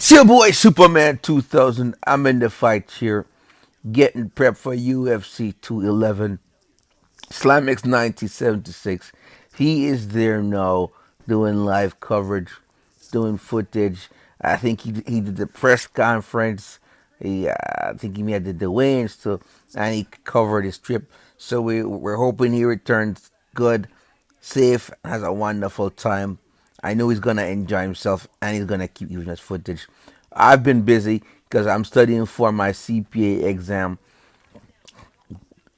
It's your boy Superman 2000. I'm in the fight here, getting prepped for UFC 211. Slamix 1976. He is there now, doing live coverage, doing footage. I think he did the press conference. I think he did the weigh-ins too, and he covered his trip. So we're hoping he returns good, safe, has a wonderful time. I know he's gonna enjoy himself, and he's gonna keep using his footage. I've been busy because I'm studying for my CPA exam,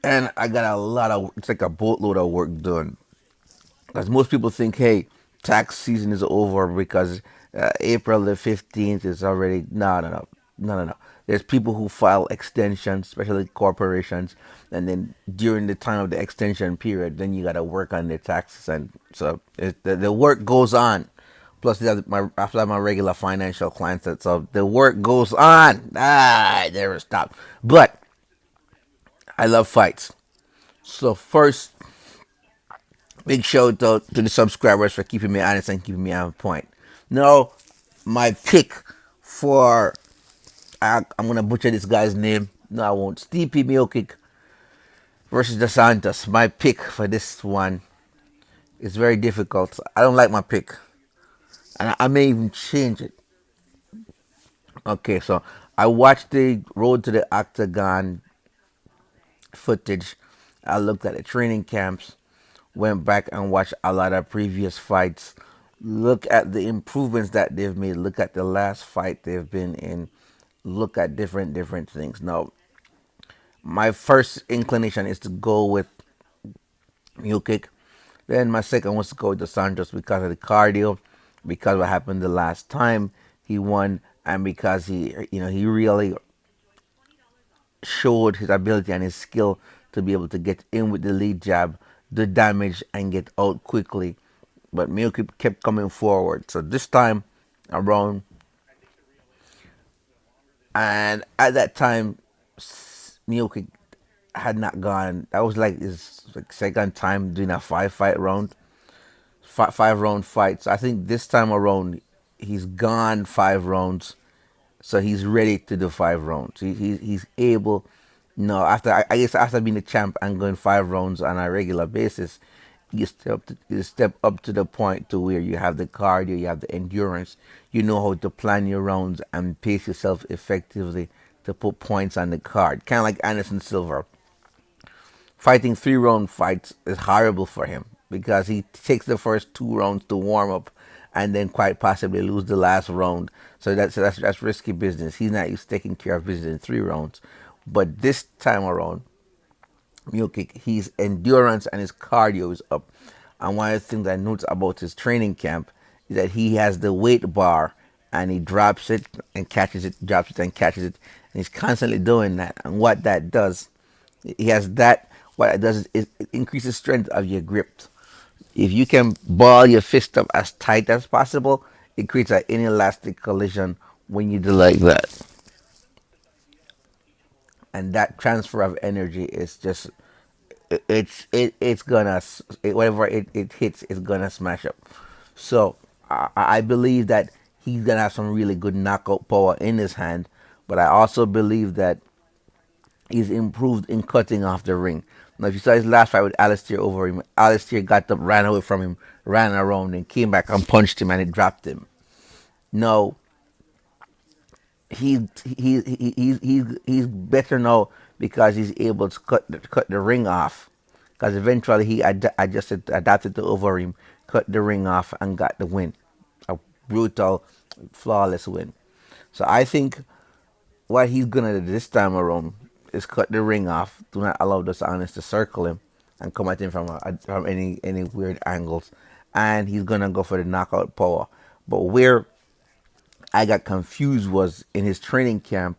and I got a lot of, it's like a boatload of work done. Because most people think, hey, tax season is over because April the 15th is already. No. There's people who file extensions, especially corporations, and then during the time of the extension period, then you got to work on their taxes. And so the work goes on. Plus, after my regular financial clients, so the work goes on. I never stop. But I love fights. So first, big shout out to the subscribers for keeping me honest and keeping me on point. Now, my pick for I'm gonna butcher this guy's name. No, I won't. Stipe Miocic versus the Santos. My pick for this one is very difficult. I don't like my pick, and I may even change it. Okay, so I watched the Road to the Octagon footage. I looked at the training camps, went back and watched a lot of previous fights. Look at the improvements that they've made. Look at the last fight they've been in. Look at different things. Now, my first inclination is to go with Miocic. Then my second was to go with the Santos because of the cardio, because of what happened the last time he won, and because he really showed his ability and his skill to be able to get in with the lead jab, do damage, and get out quickly. But Miocic kept coming forward. So this time around, and at that time, Miocic had not gone. That was like his second time doing a five round, five round fight. So I think this time around, he's gone 5 rounds. So he's ready to do 5 rounds. He's able. No, I guess after being a champ and going 5 rounds on a regular basis, you step up to the point to where you have the cardio, you have the endurance, you know how to plan your rounds and pace yourself effectively to put points on the card. Kind of like Anderson Silva. Fighting 3 round fights is horrible for him because he takes the first 2 rounds to warm up and then quite possibly lose the last round. So that's risky business. He's not used to taking care of business in 3 rounds. But this time around, Miocic, his endurance and his cardio is up. And one of the things I noticed about his training camp is that he has the weight bar and he drops it and catches it, drops it and catches it. And he's constantly doing that. And what that does, he has that. What it does is it increases strength of your grip. If you can ball your fist up as tight as possible, it creates an inelastic collision when you do like that. And that transfer of energy is just it's gonna whatever it hits is gonna smash up. So I believe that he's gonna have some really good knockout power in his hand, but I also believe that he's improved in cutting off the ring. Now, if you saw his last fight with Alistair over him, Alistair got up, ran away from him, ran around, and came back and punched him, and it dropped him. No, he's better now because he's able to cut the ring off. Because eventually he adapted to over him, cut the ring off, and got the win. A brutal, flawless win. So I think what he's gonna do this time around is cut the ring off. Do not allow the honest to circle him and come at him from any weird angles. And he's gonna go for the knockout power. But where I got confused was in his training camp,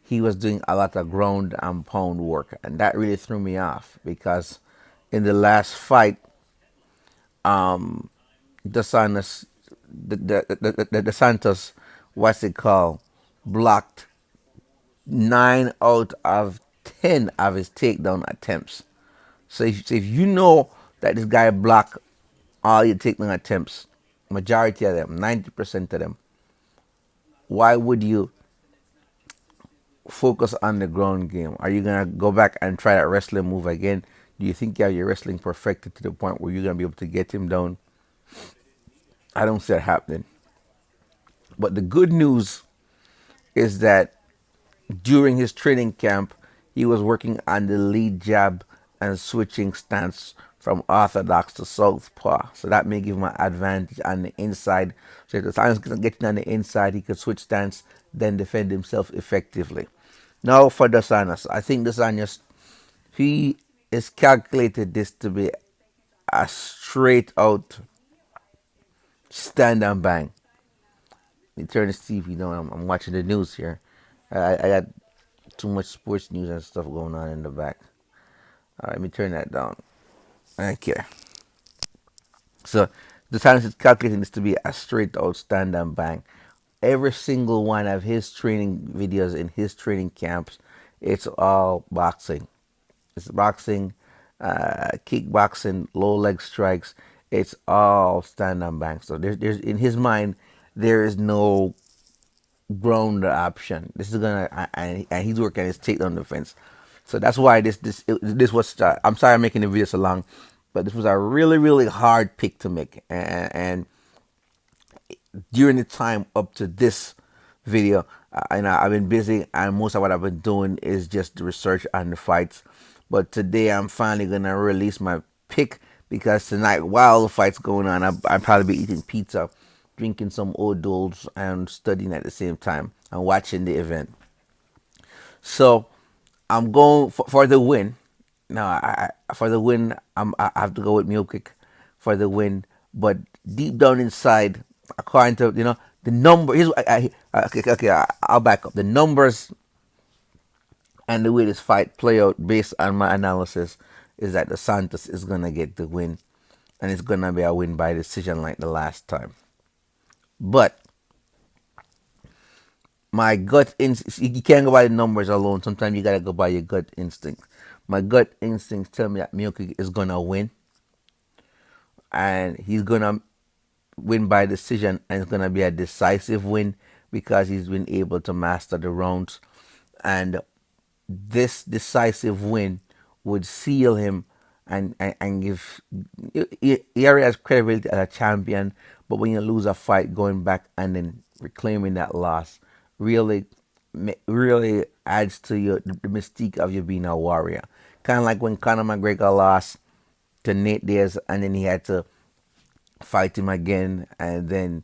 he was doing a lot of ground and pound work, and that really threw me off because in the last fight, the Santos, the Santos, what's it called, blocked 9 out of 10 of his takedown attempts. So if you know that this guy blocked all your takedown attempts, majority of them, 90% of them, why would you focus on the ground game? Are you gonna go back and try that wrestling move again? Do you think you have your wrestling perfected to the point where you're gonna be able to get him down? I don't see it happening. But the good news is that during his training camp, he was working on the lead jab and switching stance from orthodox to southpaw. So that may give him an advantage on the inside. So if the time is getting on the inside, he could switch stance, then defend himself effectively. Now for Dos Anjos, I think Dos Anjos, he is calculated this to be a straight out stand and bang. Let me turn this TV down. I'm watching the news here. I got too much sports news and stuff going on in the back. All right, let me turn that down. Okay. So the science is calculating this to be a straight out stand and bang. Every single one of his training videos in his training camps, it's all boxing. It's boxing, kickboxing, low leg strikes. It's all stand and bang. So there's in his mind, there is no ground option. This is gonna and he's working his takedown defense. So that's why this was. I'm sorry I'm making the video so long, but this was a really hard pick to make. And during the time up to this video, I've been busy, and most of what I've been doing is just the research on the fights. But today I'm finally gonna release my pick because tonight, while the fight's going on, I'll probably be eating pizza, drinking some O'Doul's, and studying at the same time and watching the event. So I'm going for the win. No, for the win, I have to go with Miocic for the win. But deep down inside, according to the number, here's what I'll back up the numbers and the way this fight play out based on my analysis is that the Santos is gonna get the win, and it's gonna be a win by decision like the last time. But my gut instinct, you can't go by the numbers alone. Sometimes you gotta go by your gut instinct. My gut instincts tell me that Miocic is gonna win, and he's gonna win by decision, and it's gonna be a decisive win because he's been able to master the rounds, and this decisive win would seal him and give he already has credibility as a champion. But when you lose a fight, going back and then reclaiming that loss really really adds to the mystique of you being a warrior. Kind of like when Conor McGregor lost to Nate Diaz, and then he had to fight him again, and then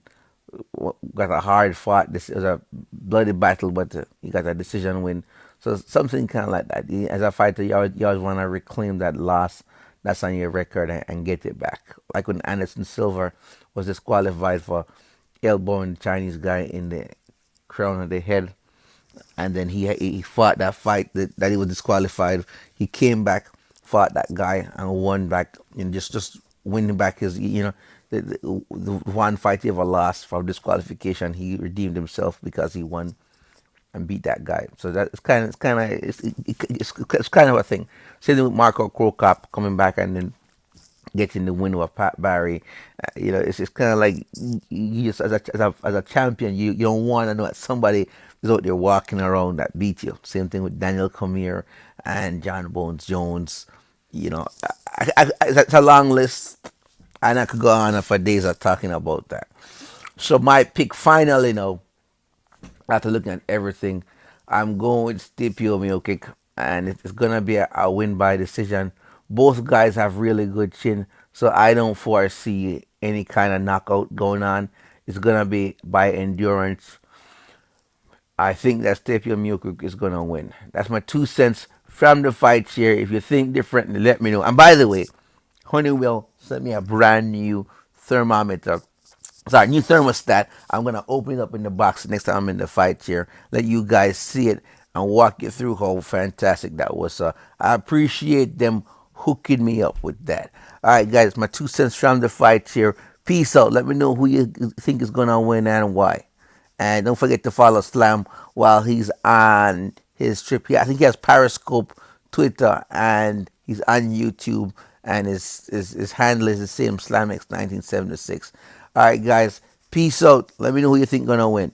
got a hard fought. This was a bloody battle, but he got a decision win. So something kind of like that. As a fighter, you always want to reclaim that loss that's on your record and get it back. Like when Anderson Silva was disqualified for elbowing the Chinese guy in the crown of the head, and then he fought that fight that he was disqualified. He came back, fought that guy, and won back, and just winning back his the one fight he ever lost from disqualification. He redeemed himself because he won and beat that guy. So it's kind of a thing. Same thing with Marco Crocop coming back and then getting the win with Pat Barry. It's kind of like you just as a champion, you don't want to know that somebody is out there walking around that beat you. Same thing with Daniel Cormier and John Bones Jones. It's a long list, and I could go on for days of talking about that. So my pick finally now, after looking at everything, I'm going with Stepio Miocic, and it's gonna be a win by decision. Both guys have really good chin, so I don't foresee any kind of knockout going on. It's gonna be by endurance. I think that Stepio Miocic is gonna win. That's my 2 cents from the fight here. If you think differently, let me know. And by the way, Honeywell sent me a brand new thermometer. Sorry, new thermostat. I'm gonna open it up in the box next time I'm in the fight here. Let you guys see it and walk you through how fantastic that was. I appreciate them hooking me up with that. All right, guys, my 2 cents from the fight here. Peace out. Let me know who you think is gonna win and why. And don't forget to follow Slam while he's on his trip here. I think he has Periscope, Twitter, and he's on YouTube. And his handle is the same, SlamX1976. All right, guys. Peace out. Let me know who you think gonna win.